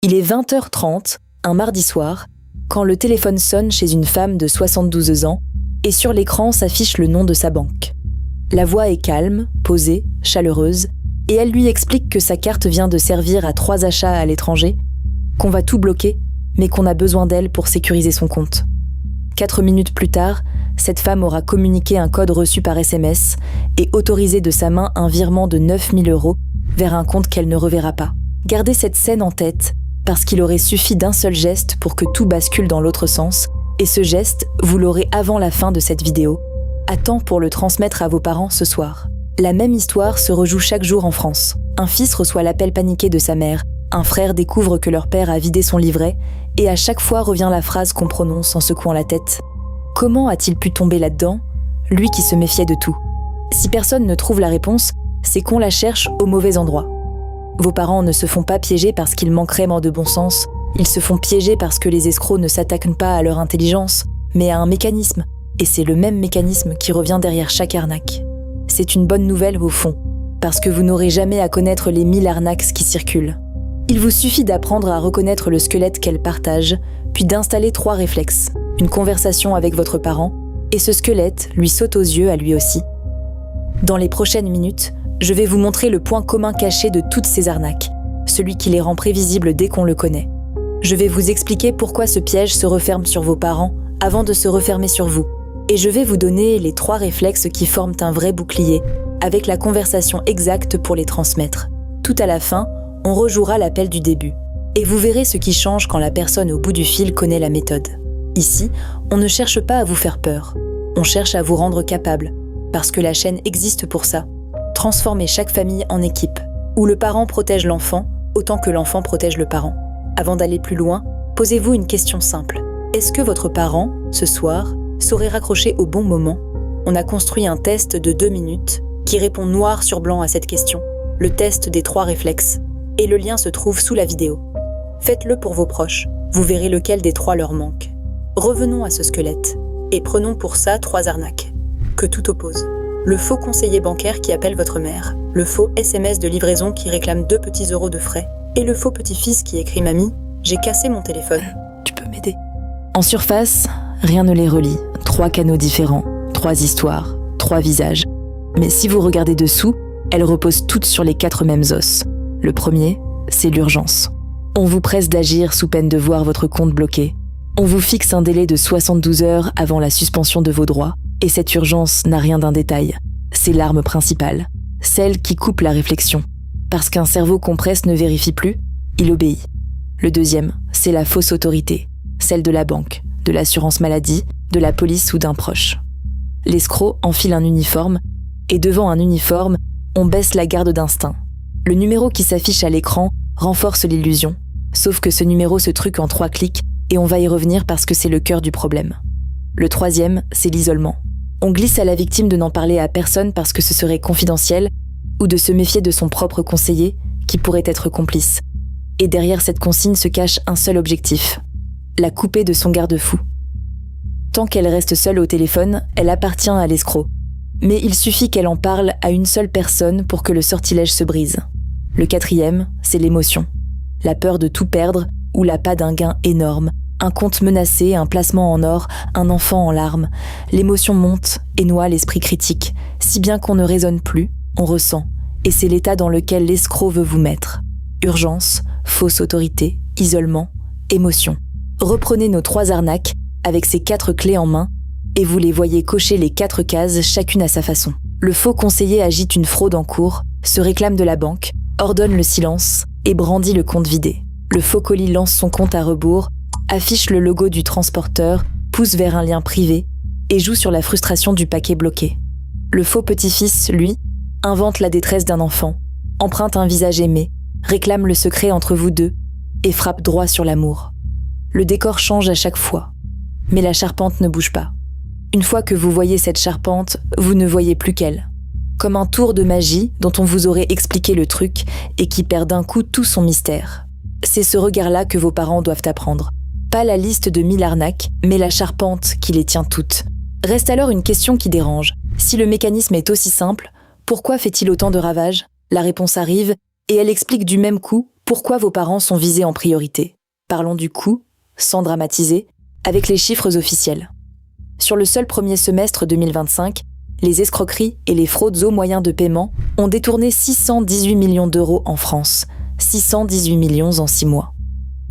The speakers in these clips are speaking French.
Il est 20h30, un mardi soir, quand le téléphone sonne chez une femme de 72 ans et sur l'écran s'affiche le nom de sa banque. La voix est calme, posée, chaleureuse, et elle lui explique que sa carte vient de servir à 3 achats à l'étranger, qu'on va tout bloquer, mais qu'on a besoin d'elle pour sécuriser son compte. 4 minutes plus tard, cette femme aura communiqué un code reçu par SMS et autorisé de sa main un virement de 9 000 € vers un compte qu'elle ne reverra pas. Gardez cette scène en tête, parce qu'il aurait suffi d'un seul geste pour que tout bascule dans l'autre sens, et ce geste, vous l'aurez avant la fin de cette vidéo, à temps pour le transmettre à vos parents ce soir. La même histoire se rejoue chaque jour en France. Un fils reçoit l'appel paniqué de sa mère, un frère découvre que leur père a vidé son livret, et à chaque fois revient la phrase qu'on prononce en secouant la tête. Comment a-t-il pu tomber là-dedans, lui qui se méfiait de tout? Si personne ne trouve la réponse, c'est qu'on la cherche au mauvais endroit. Vos parents ne se font pas piéger parce qu'ils manqueraient de bon sens, ils se font piéger parce que les escrocs ne s'attaquent pas à leur intelligence, mais à un mécanisme, et c'est le même mécanisme qui revient derrière chaque arnaque. C'est une bonne nouvelle au fond, parce que vous n'aurez jamais à connaître les 1000 arnaques qui circulent. Il vous suffit d'apprendre à reconnaître le squelette qu'elles partagent, puis d'installer 3 réflexes, une conversation avec votre parent, et ce squelette lui saute aux yeux à lui aussi. Dans les prochaines minutes, je vais vous montrer le point commun caché de toutes ces arnaques, celui qui les rend prévisibles dès qu'on le connaît. Je vais vous expliquer pourquoi ce piège se referme sur vos parents avant de se refermer sur vous. Et je vais vous donner les 3 réflexes qui forment un vrai bouclier, avec la conversation exacte pour les transmettre. Tout à la fin, on rejouera l'appel du début. Et vous verrez ce qui change quand la personne au bout du fil connaît la méthode. Ici, on ne cherche pas à vous faire peur. On cherche à vous rendre capable, parce que la chaîne existe pour ça. Transformer chaque famille en équipe, où le parent protège l'enfant autant que l'enfant protège le parent. Avant d'aller plus loin, posez-vous une question simple. Est-ce que votre parent, ce soir, saurait raccrocher au bon moment? On a construit un test de 2 minutes qui répond noir sur blanc à cette question, le test des 3 réflexes, et le lien se trouve sous la vidéo. Faites-le pour vos proches, vous verrez lequel des 3 leur manque. Revenons à ce squelette, et prenons pour ça 3 arnaques, que tout oppose. Le faux conseiller bancaire qui appelle votre mère, le faux SMS de livraison qui réclame 2 petits euros de frais, et le faux petit-fils qui écrit « Mamie, j'ai cassé mon téléphone, tu peux m'aider ?» En surface, rien ne les relie. 3 canaux différents, 3 histoires, 3 visages. Mais si vous regardez dessous, elles reposent toutes sur les 4 mêmes os. Le premier, c'est l'urgence. On vous presse d'agir sous peine de voir votre compte bloqué. On vous fixe un délai de 72 heures avant la suspension de vos droits. Et cette urgence n'a rien d'un détail. C'est l'arme principale, celle qui coupe la réflexion. Parce qu'un cerveau compresse ne vérifie plus, il obéit. Le deuxième, c'est la fausse autorité, celle de la banque, de l'assurance maladie, de la police ou d'un proche. L'escroc enfile un uniforme, et devant un uniforme, on baisse la garde d'instinct. Le numéro qui s'affiche à l'écran renforce l'illusion, sauf que ce numéro se truque en 3 clics, et on va y revenir parce que c'est le cœur du problème. Le troisième, c'est l'isolement. On glisse à la victime de n'en parler à personne parce que ce serait confidentiel, ou de se méfier de son propre conseiller, qui pourrait être complice. Et derrière cette consigne se cache un seul objectif, la couper de son garde-fou. Tant qu'elle reste seule au téléphone, elle appartient à l'escroc. Mais il suffit qu'elle en parle à une seule personne pour que le sortilège se brise. Le 4e, c'est l'émotion. La peur de tout perdre, ou l'appât d'un gain énorme, un compte menacé, un placement en or, un enfant en larmes. L'émotion monte et noie l'esprit critique, si bien qu'on ne raisonne plus, on ressent. Et c'est l'état dans lequel l'escroc veut vous mettre. Urgence, fausse autorité, isolement, émotion. Reprenez nos 3 arnaques, avec ces 4 clés en main, et vous les voyez cocher les 4 cases, chacune à sa façon. Le faux conseiller agite une fraude en cours, se réclame de la banque, ordonne le silence et brandit le compte vidé. Le faux colis lance son compte à rebours, affiche le logo du transporteur, pousse vers un lien privé et joue sur la frustration du paquet bloqué. Le faux petit-fils, lui, invente la détresse d'un enfant, emprunte un visage aimé, réclame le secret entre vous deux et frappe droit sur l'amour. Le décor change à chaque fois, mais la charpente ne bouge pas. Une fois que vous voyez cette charpente, vous ne voyez plus qu'elle. Comme un tour de magie dont on vous aurait expliqué le truc et qui perd d'un coup tout son mystère. C'est ce regard-là que vos parents doivent apprendre. Pas la liste de 1000 arnaques, mais la charpente qui les tient toutes. Reste alors une question qui dérange. Si le mécanisme est aussi simple, pourquoi fait-il autant de ravages? La réponse arrive, et elle explique du même coup Pourquoi vos parents sont visés en priorité? Parlons du coût, sans dramatiser, avec les chiffres officiels. Sur le seul premier semestre 2025, les escroqueries et les fraudes aux moyens de paiement ont détourné 618 millions d'euros en France, 618 millions en 6 mois.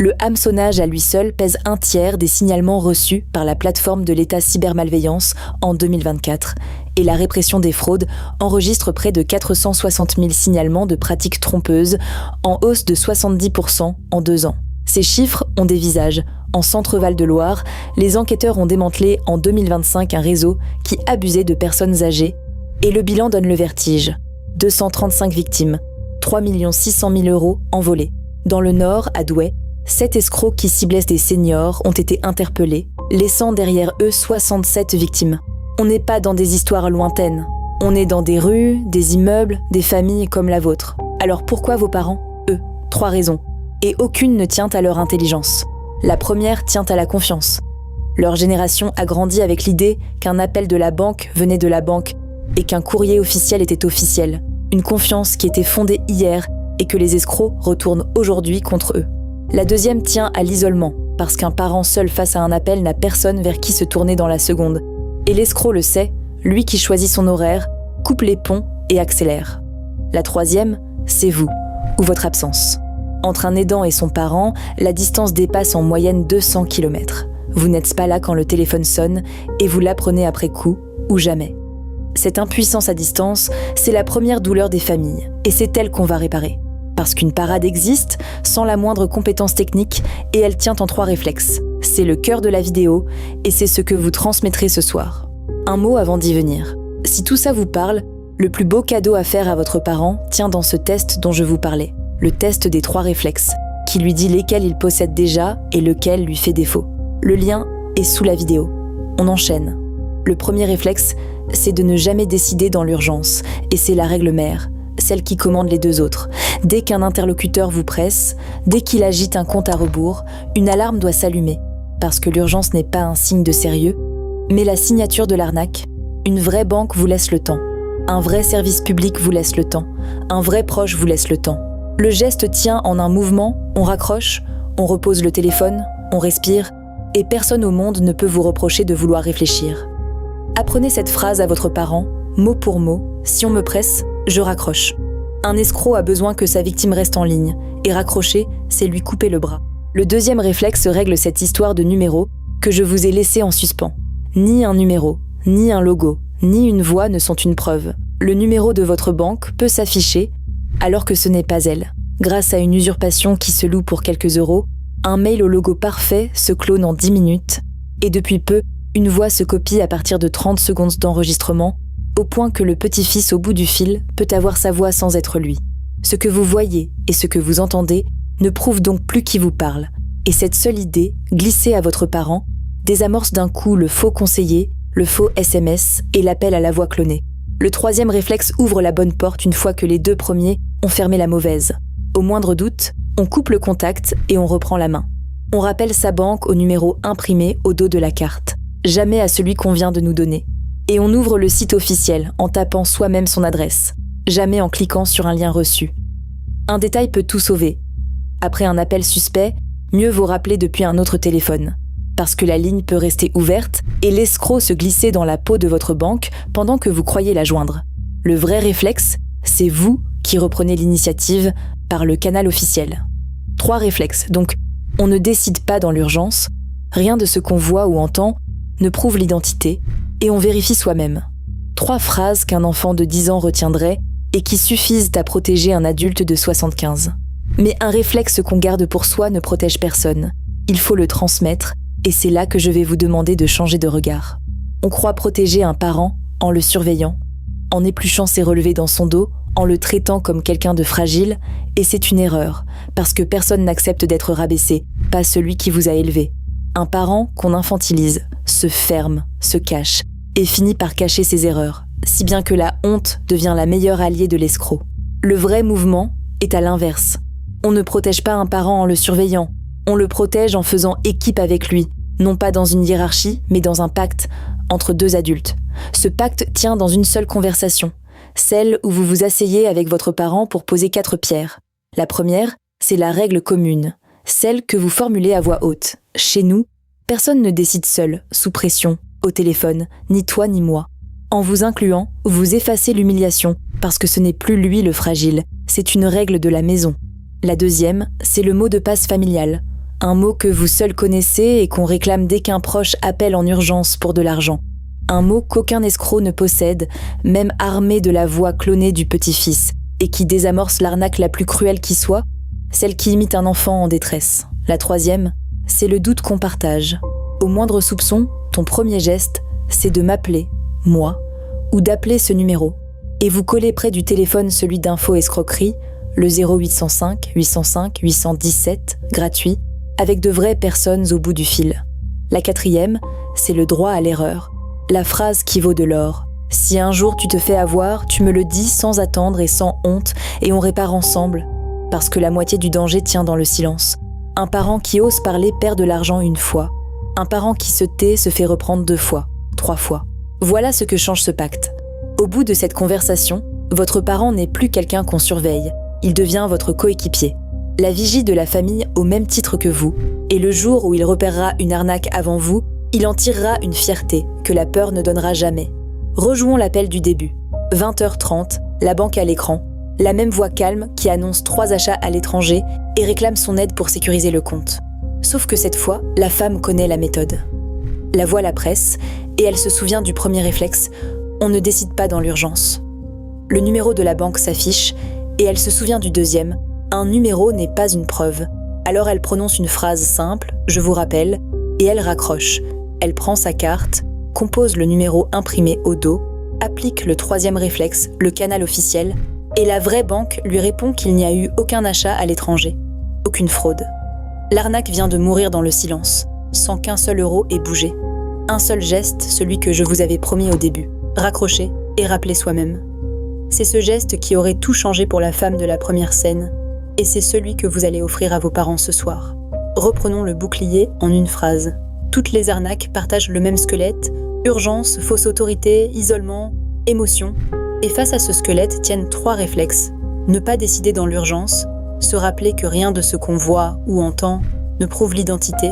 Le hameçonnage à lui seul pèse un tiers des signalements reçus par la plateforme de l'État cybermalveillance en 2024 et la répression des fraudes enregistre près de 460 000 signalements de pratiques trompeuses, en hausse de 70% en 2 ans. Ces chiffres ont des visages. En Centre-Val de Loire, les enquêteurs ont démantelé en 2025 un réseau qui abusait de personnes âgées et le bilan donne le vertige. 235 victimes, 3 600 000 euros envolés. Dans le Nord, à Douai, 7 escrocs qui ciblaient des seniors ont été interpellés, laissant derrière eux 67 victimes. On n'est pas dans des histoires lointaines. On est dans des rues, des immeubles, des familles comme la vôtre. Alors pourquoi vos parents? 3 raisons. Et aucune ne tient à leur intelligence. La première tient à la confiance. Leur génération a grandi avec l'idée qu'un appel de la banque venait de la banque et qu'un courrier officiel était officiel. Une confiance qui était fondée hier et que les escrocs retournent aujourd'hui contre eux. La deuxième tient à l'isolement, parce qu'un parent seul face à un appel n'a personne vers qui se tourner dans la seconde. Et l'escroc le sait, lui qui choisit son horaire, coupe les ponts et accélère. La troisième, c'est vous, ou votre absence. Entre un aidant et son parent, la distance dépasse en moyenne 200 km. Vous n'êtes pas là quand le téléphone sonne et vous l'apprenez après coup, ou jamais. Cette impuissance à distance, c'est la première douleur des familles, et c'est elle qu'on va réparer. Parce qu'une parade existe, sans la moindre compétence technique, et elle tient en 3 réflexes. C'est le cœur de la vidéo, et c'est ce que vous transmettrez ce soir. Un mot avant d'y venir. Si tout ça vous parle, le plus beau cadeau à faire à votre parent tient dans ce test dont je vous parlais. Le test des 3 réflexes, qui lui dit lesquels il possède déjà et lequel lui fait défaut. Le lien est sous la vidéo. On enchaîne. Le premier réflexe, c'est de ne jamais décider dans l'urgence, et c'est la règle mère, celle qui commande les 2 autres. Dès qu'un interlocuteur vous presse, dès qu'il agite un compte à rebours, une alarme doit s'allumer, parce que l'urgence n'est pas un signe de sérieux, mais la signature de l'arnaque. Une vraie banque vous laisse le temps. Un vrai service public vous laisse le temps. Un vrai proche vous laisse le temps. Le geste tient en un mouvement, on raccroche, on repose le téléphone, on respire, et personne au monde ne peut vous reprocher de vouloir réfléchir. Apprenez cette phrase à votre parent, mot pour mot, si on me presse, je raccroche. Un escroc a besoin que sa victime reste en ligne, et raccrocher, c'est lui couper le bras. Le deuxième réflexe règle cette histoire de numéro que je vous ai laissé en suspens. Ni un numéro, ni un logo, ni une voix ne sont une preuve. Le numéro de votre banque peut s'afficher alors que ce n'est pas elle. Grâce à une usurpation qui se loue pour quelques euros, un mail au logo parfait se clone en 10 minutes, et depuis peu, une voix se copie à partir de 30 secondes d'enregistrement, au point que le petit-fils au bout du fil peut avoir sa voix sans être lui. Ce que vous voyez et ce que vous entendez ne prouve donc plus qui vous parle, et cette seule idée, glissée à votre parent, désamorce d'un coup le faux conseiller, le faux SMS et l'appel à la voix clonée. Le troisième réflexe ouvre la bonne porte une fois que les 2 premiers ont fermé la mauvaise. Au moindre doute, on coupe le contact et on reprend la main. On rappelle sa banque au numéro imprimé au dos de la carte, jamais à celui qu'on vient de nous donner. Et on ouvre le site officiel en tapant soi-même son adresse, jamais en cliquant sur un lien reçu. Un détail peut tout sauver. Après un appel suspect, mieux vaut rappeler depuis un autre téléphone, parce que la ligne peut rester ouverte et l'escroc se glisser dans la peau de votre banque pendant que vous croyez la joindre. Le vrai réflexe, c'est vous qui reprenez l'initiative par le canal officiel. 3 réflexes, donc on ne décide pas dans l'urgence, rien de ce qu'on voit ou entend ne prouve l'identité, et on vérifie soi-même. 3 phrases qu'un enfant de 10 ans retiendrait et qui suffisent à protéger un adulte de 75. Mais un réflexe qu'on garde pour soi ne protège personne. Il faut le transmettre, et c'est là que je vais vous demander de changer de regard. On croit protéger un parent en le surveillant, en épluchant ses relevés dans son dos, en le traitant comme quelqu'un de fragile, et c'est une erreur, parce que personne n'accepte d'être rabaissé, pas celui qui vous a élevé. Un parent qu'on infantilise, se ferme, se cache, et finit par cacher ses erreurs, si bien que la honte devient la meilleure alliée de l'escroc. Le vrai mouvement est à l'inverse. On ne protège pas un parent en le surveillant, on le protège en faisant équipe avec lui, non pas dans une hiérarchie, mais dans un pacte entre 2 adultes. Ce pacte tient dans une seule conversation, celle où vous vous asseyez avec votre parent pour poser 4 pierres. La première, C'est la règle commune, celle que vous formulez à voix haute. Chez nous, personne ne décide seul, sous pression, au téléphone, ni toi ni moi. En vous incluant, vous effacez l'humiliation, parce que ce n'est plus lui le fragile, c'est une règle de la maison. La deuxième, c'est le mot de passe familial, un mot que vous seul connaissez et qu'on réclame dès qu'un proche appelle en urgence pour de l'argent. Un mot qu'aucun escroc ne possède, même armé de la voix clonée du petit-fils, et qui désamorce l'arnaque la plus cruelle qui soit, celle qui imite un enfant en détresse. La troisième, c'est le doute qu'on partage. Au moindre soupçon, ton premier geste, c'est de m'appeler, moi, ou d'appeler ce numéro. Et vous collez près du téléphone celui d'info escroquerie, le 0805 805 817, gratuit, avec de vraies personnes au bout du fil. La quatrième, c'est le droit à l'erreur. La phrase qui vaut de l'or. Si un jour tu te fais avoir, tu me le dis sans attendre et sans honte, et on répare ensemble. Parce que la moitié du danger tient dans le silence. Un parent qui ose parler perd de l'argent une fois. Un parent qui se tait se fait reprendre 2 fois, 3 fois. Voilà ce que change ce pacte. Au bout de cette conversation, votre parent n'est plus quelqu'un qu'on surveille. Il devient votre coéquipier. La vigie de la famille au même titre que vous. Et le jour où il repérera une arnaque avant vous, il en tirera une fierté que la peur ne donnera jamais. Rejouons l'appel du début. 20h30, la banque à l'écran. La même voix calme qui annonce 3 achats à l'étranger et réclame son aide pour sécuriser le compte. Sauf que cette fois, la femme connaît la méthode. La voix la presse et elle se souvient du premier réflexe. On ne décide pas dans l'urgence. Le numéro de la banque s'affiche et elle se souvient du deuxième. Un numéro n'est pas une preuve. Alors elle prononce une phrase simple, je vous rappelle, et elle raccroche. Elle prend sa carte, compose le numéro imprimé au dos, applique le 3e réflexe, le canal officiel, et la vraie banque lui répond qu'il n'y a eu aucun achat à l'étranger, aucune fraude. L'arnaque vient de mourir dans le silence, sans qu'un seul euro ait bougé. Un seul geste, celui que je vous avais promis au début, raccrocher et rappeler soi-même. C'est ce geste qui aurait tout changé pour la femme de la première scène, et c'est celui que vous allez offrir à vos parents ce soir. Reprenons le bouclier en une phrase. Toutes les arnaques partagent le même squelette, urgence, fausse autorité, isolement, émotion. Et face à ce squelette tiennent 3 réflexes. Ne pas décider dans l'urgence, se rappeler que rien de ce qu'on voit ou entend ne prouve l'identité,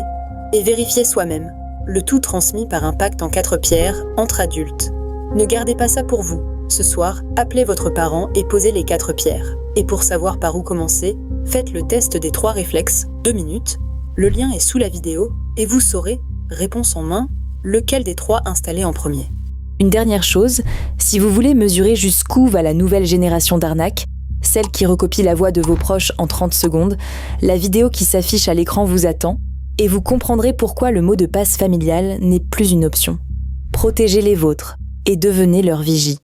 et vérifier soi-même, le tout transmis par un pacte en 4 pierres entre adultes. Ne gardez pas ça pour vous. Ce soir, appelez votre parent et posez les 4 pierres. Et pour savoir par où commencer, faites le test des 3 réflexes, 2 minutes. Le lien est sous la vidéo et vous saurez, réponse en main, lequel des 3 installer en premier. Une dernière chose, si vous voulez mesurer jusqu'où va la nouvelle génération d'arnaques, celle qui recopie la voix de vos proches en 30 secondes, la vidéo qui s'affiche à l'écran vous attend et vous comprendrez pourquoi le mot de passe familial n'est plus une option. Protégez les vôtres et devenez leur vigie.